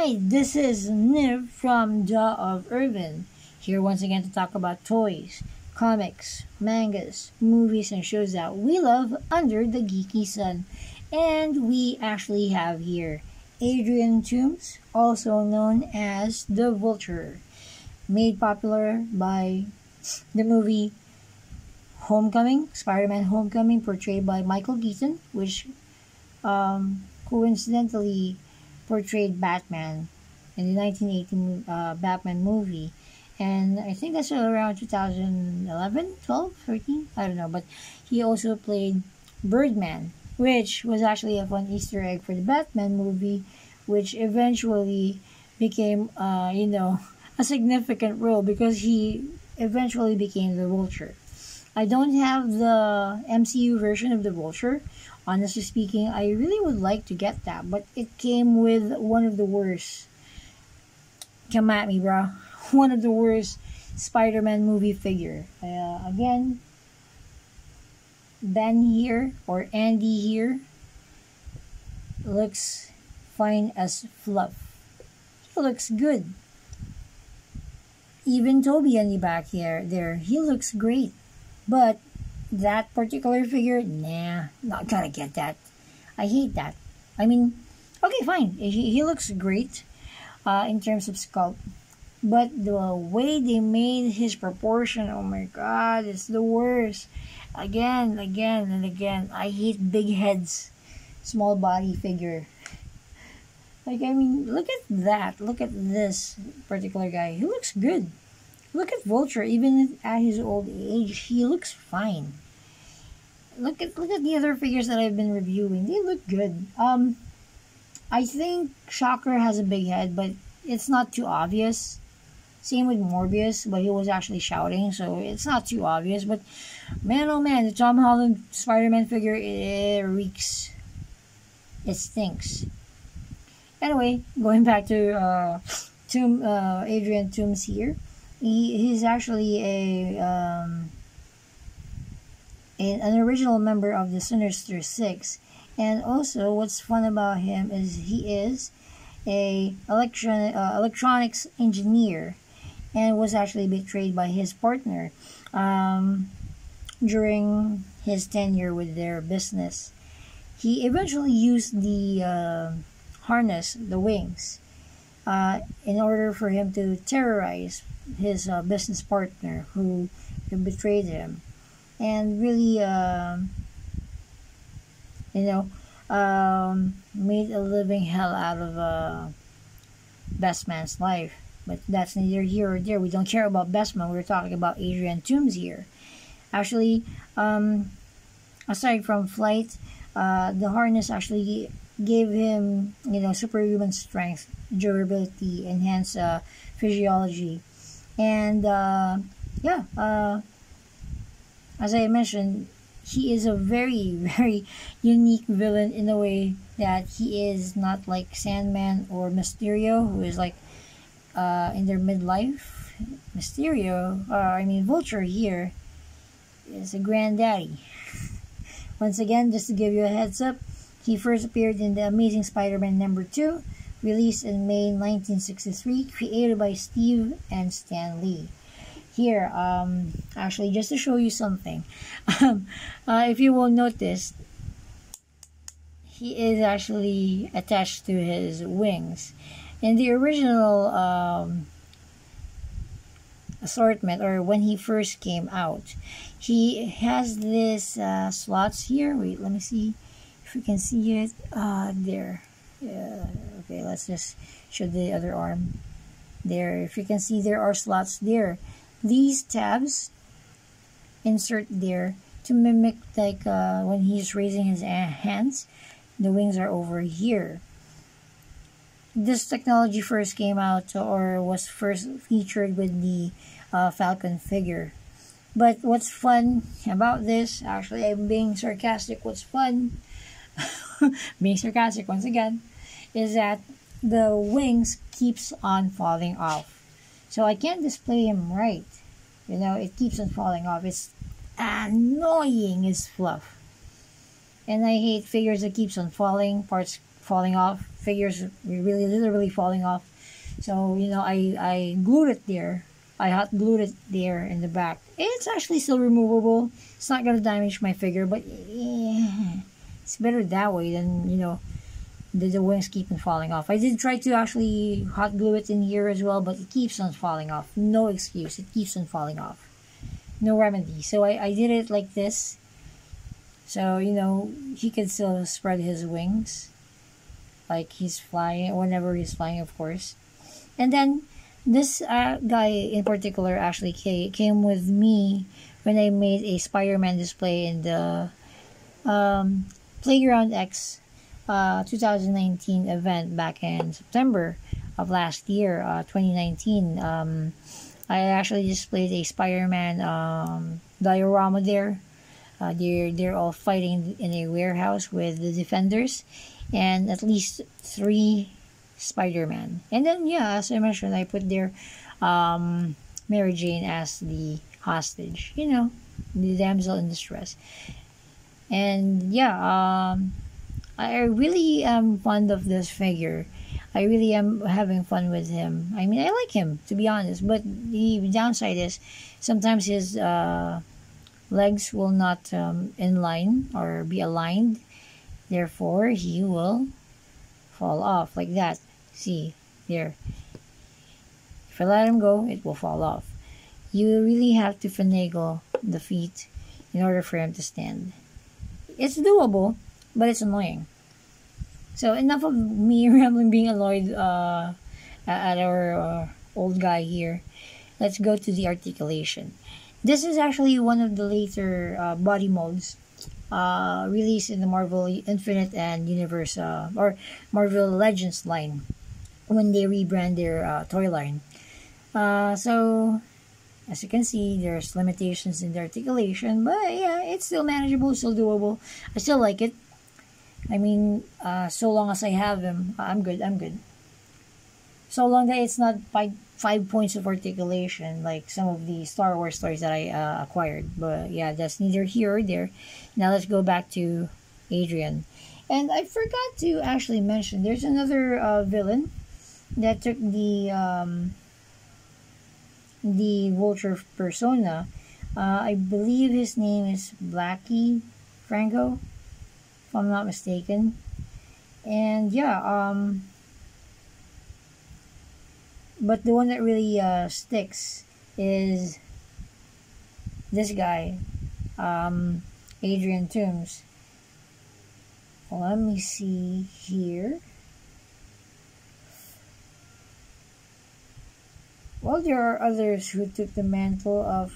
Hi, this is Niv from Jaw of Irvin, here once again to talk about toys, comics, mangas, movies, and shows that we love under the geeky sun. And we actually have here Adrian Toomes, also known as the Vulture, made popular by the movie Homecoming, Spider-Man Homecoming, portrayed by Michael Keaton, which coincidentally portrayed Batman in the 1980 Batman movie. And I think that's around 2011, 12, 13, I don't know. But he also played Birdman, which was actually a fun Easter egg for the Batman movie, which eventually became, a significant role because he eventually became the Vulture. I don't have the MCU version of the Vulture. Honestly speaking, I really would like to get that, but it came with one of the worst. Come at me, bro. One of the worst Spider-Man movie figure. Again, Ben here, or Andy here, looks fine as fluff. He looks good. Even Toby on the back here, he looks great. But that particular figure, nah, not gonna get that. I hate that. I mean, okay, fine. He looks great in terms of sculpt. But the way they made his proportion, oh my god, it's the worst. Again, and again. I hate big heads, small body figure. Like, I mean, look at that. Look at this particular guy. He looks good. Look at Vulture, even at his old age, he looks fine. Look at the other figures that I've been reviewing. They look good. I think Shocker has a big head, but it's not too obvious. Same with Morbius, but he was actually shouting, so it's not too obvious. But man, oh man, the Tom Holland Spider-Man figure, it reeks. It stinks. Anyway, going back to Adrian Toomes here. He's actually an original member of the Sinister Six, and also what's fun about him is he is a electronics engineer, and was actually betrayed by his partner during his tenure with their business. He eventually used the harness, the wings, in order for him to terrorize his business partner who betrayed him, and really made a living hell out of Best Man's life. But that's neither here or there. We don't care about Best Man. We're talking about Adrian Toomes here. Actually, aside from flight, the harness actually gave him superhuman strength, durability, enhanced physiology. And as I mentioned, he is a very, very unique villain in a way that he is not like Sandman or Mysterio, who is like in their midlife. Vulture here is a granddaddy. Once again, just to give you a heads up, he first appeared in The Amazing Spider-Man #2, released in May 1963, created by Steve and Stan Lee. Here, actually, just to show you something, if you will notice, he is actually attached to his wings. In the original assortment, or when he first came out, he has this slots here. Wait, let me see if we can see it. There. Yeah, okay, let's just show the other arm. There, if you can see, there are slots there. These tabs insert there to mimic like when he's raising his hands, the wings are over here. This technology first came out, or was first featured with the Falcon figure. But what's fun about this, actually I'm being sarcastic, what's fun, being sarcastic once again, is that the wings keeps on falling off. So I can't display him right. It keeps on falling off. It's annoying as fluff. And I hate figures that keeps on falling falling off. Figures really literally falling off. So, you know, I glued it there. I hot glued it there in the back. It's actually still removable. It's not going to damage my figure, but it's better that way than, you know, the wings keep on falling off. I did try to actually hot glue it in here as well, but it keeps on falling off. No excuse. It keeps on falling off. No remedy. So I did it like this. So, you know, he can still spread his wings. Like he's flying, whenever he's flying, of course. And then this guy in particular actually came with me when I made a Spider-Man display in the Playground X 2019 event back in September of last year, 2019. I actually displayed a Spider-Man diorama there. They're all fighting in a warehouse with the Defenders, and at least 3 Spider-Man. And then, yeah, as I mentioned, I put there Mary Jane as the hostage, you know, the damsel in distress. And yeah, I really am fond of this figure. I really am having fun with him. I mean, I like him, to be honest, but the downside is sometimes his legs will not in line or be aligned. Therefore, he will fall off like that. See, there. If I let him go, it will fall off. You really have to finagle the feet in order for him to stand. It's doable, but it's annoying. So enough of me rambling, being annoyed at our old guy here. Let's go to the articulation. This is actually one of the later body molds released in the Marvel Infinite and Universe or Marvel Legends line when they rebrand their toy line. So as you can see, there's limitations in the articulation, but yeah, it's still manageable, still doable. I still like it. I mean, so long as I have him, I'm good. So long that it's not 5 points of articulation like some of the Star Wars toys that I acquired. But yeah, that's neither here or there. Now let's go back to Adrian. And I forgot to actually mention, there's another villain that took the Vulture persona. I believe his name is Blackie Franco, if I'm not mistaken. And yeah, but the one that really sticks is this guy, Adrian Toomes. Let me see here. Well, there are others who took the mantle of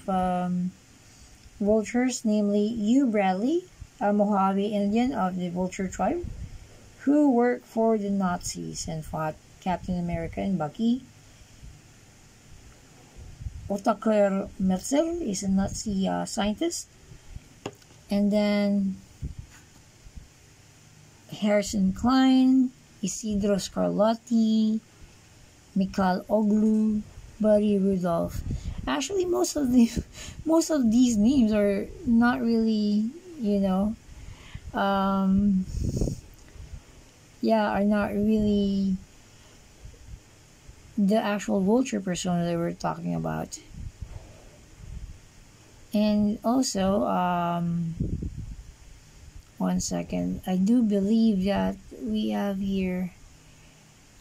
vultures, namely Hugh Bradley, a Mojave Indian of the Vulture tribe, who worked for the Nazis and fought Captain America and Bucky. Otakar Merzel is a Nazi scientist. And then Harrison Klein, Isidro Scarlatti, Mikhail Oglu, Buddy Rudolph. Actually, most of these names are not really, you know, are not really the actual Vulture persona that we're talking about. And also, one second, I do believe that we have here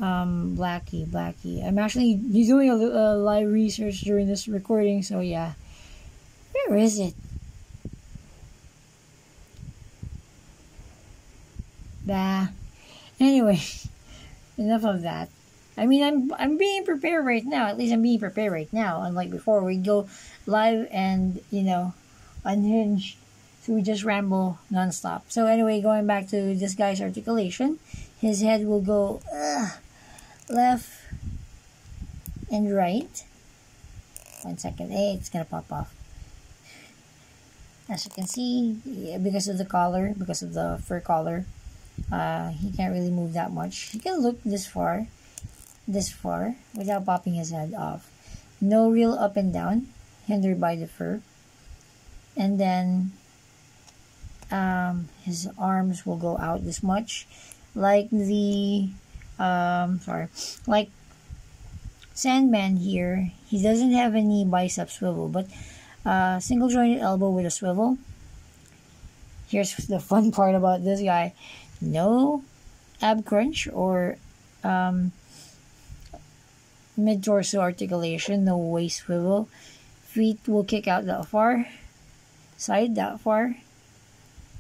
Blackie. I'm actually doing a live research during this recording, so yeah. Where is it? Bah. Anyway, enough of that. I mean, I'm being prepared right now. At least I'm being prepared right now. Unlike before, we go live and, you know, unhinged. So we just ramble nonstop. So anyway, going back to this guy's articulation, his head will go left and right. 1 second. Hey, it's gonna pop off. As you can see, because of the collar, because of the fur collar, he can't really move that much. He can look this far without popping his head off. No real up and down, hindered by the fur. And then his arms will go out this much. like the sorry, like Sandman here, he doesn't have any bicep swivel, but single jointed elbow with a swivel. Here's the fun part about this guy: no ab crunch or mid torso articulation, no waist swivel. Feet will kick out that far, side that far,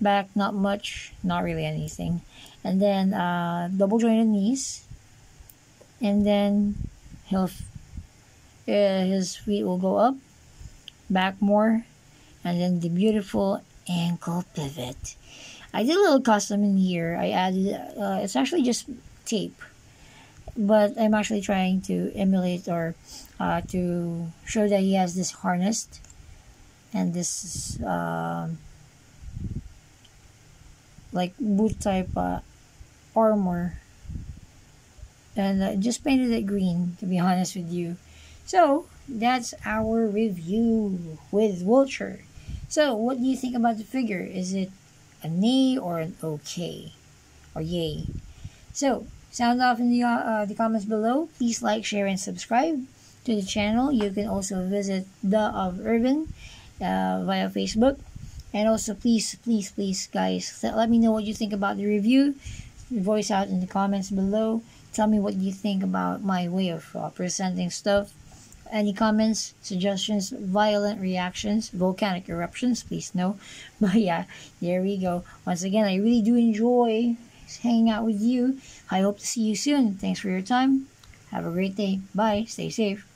back not much, not really anything. And then double jointed knees, and then his feet will go up, back more, and then the beautiful ankle pivot. I did a little custom in here. I added it's actually just tape, but I'm actually trying to emulate or to show that he has this harness and this like boot type armor, and just painted it green, to be honest with you. So that's our review with Vulture. So what do you think about the figure? Is it a nay or an okay or yay? So sound off in the comments below. Please like, share, and subscribe to the channel. You can also visit The of Urban via Facebook. And also, please, guys, let me know what you think about the review. Voice out in the comments below. Tell me what you think about my way of presenting stuff. Any comments, suggestions, violent reactions, volcanic eruptions, please know. But yeah, there we go. Once again, I really do enjoy hanging out with you. I hope to see you soon. Thanks for your time. Have a great day. Bye. Stay safe.